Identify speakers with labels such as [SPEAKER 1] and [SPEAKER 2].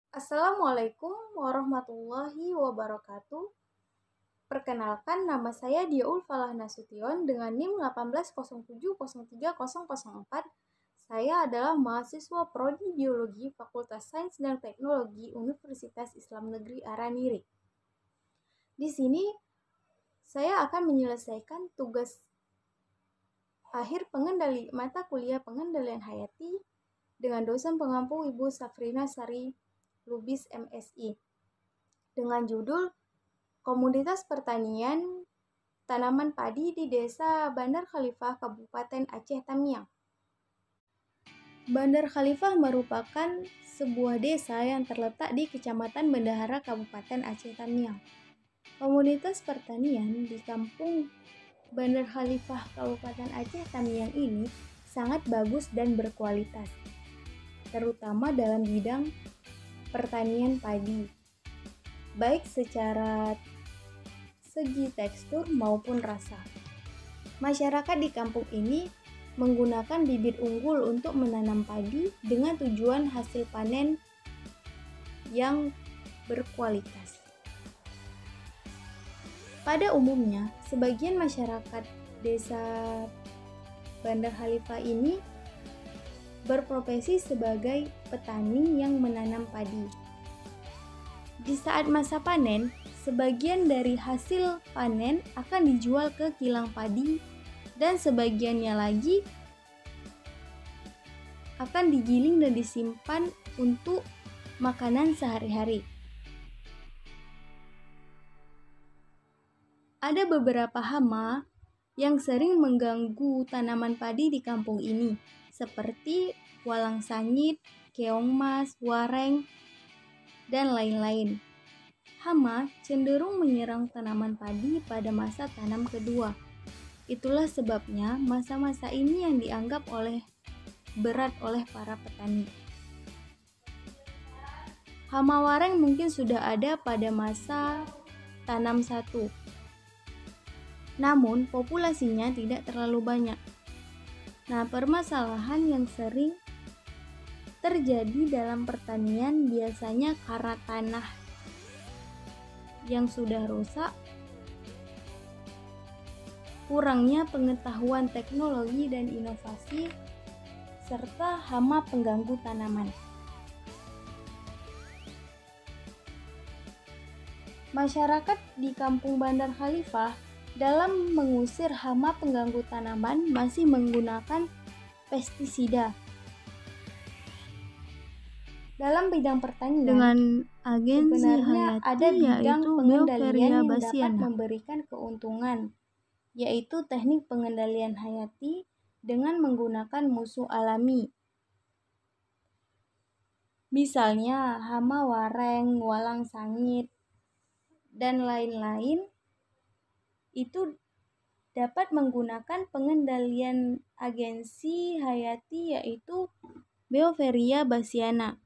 [SPEAKER 1] Assalamualaikum warahmatullahi wabarakatuh. Perkenalkan, nama saya Diaul Falah Nasution dengan NIM 180703004. Saya adalah mahasiswa Prodi Biologi Fakultas Sains dan Teknologi Universitas Islam Negeri Araniri. Di sini saya akan menyelesaikan tugas akhir mata kuliah pengendalian hayati dengan dosen pengampu Ibu Safrina Sari Lubis MSI dengan judul Komunitas Pertanian Tanaman Padi di Desa Bandar Khalifah, Kabupaten Aceh Tamiang. Bandar Khalifah merupakan sebuah desa yang terletak di Kecamatan Bendahara, Kabupaten Aceh Tamiang. Komunitas pertanian di Kampung Bandar Khalifah, Kabupaten Aceh Tamiang ini sangat bagus dan berkualitas, terutama dalam bidang pertanian padi, baik secara segi tekstur maupun rasa. Masyarakat di kampung ini menggunakan bibit unggul untuk menanam padi dengan tujuan hasil panen yang berkualitas. Pada umumnya, sebagian masyarakat desa Bandar Khalifah ini berprofesi sebagai petani yang menanam padi. Di saat masa panen, sebagian dari hasil panen akan dijual ke kilang padi dan sebagiannya lagi akan digiling dan disimpan untuk makanan sehari-hari. Ada beberapa hama yang sering mengganggu tanaman padi di kampung ini, seperti walang sangit, keong mas, wareng, dan lain-lain. Hama cenderung menyerang tanaman padi pada masa tanam kedua. Itulah sebabnya masa-masa ini yang dianggap berat oleh para petani. Hama wareng mungkin sudah ada pada masa tanam 1. Namun populasinya tidak terlalu banyak. Nah, permasalahan yang sering terjadi dalam pertanian biasanya karena tanah yang sudah rusak, kurangnya pengetahuan teknologi dan inovasi, serta hama pengganggu tanaman. Masyarakat di Kampung Bandar Khalifah dalam mengusir hama pengganggu tanaman masih menggunakan pestisida. Dalam bidang pertanian,
[SPEAKER 2] dengan agensi
[SPEAKER 1] sebenarnya
[SPEAKER 2] hayati
[SPEAKER 1] ada bidang
[SPEAKER 2] yaitu
[SPEAKER 1] pengendalian yang dapat
[SPEAKER 2] Basiana.
[SPEAKER 1] memberikan keuntungan, yaitu teknik pengendalian hayati dengan menggunakan musuh alami. Misalnya hama wareng, walang sangit, dan lain-lain itu dapat menggunakan pengendalian agensi hayati yaitu Basiana.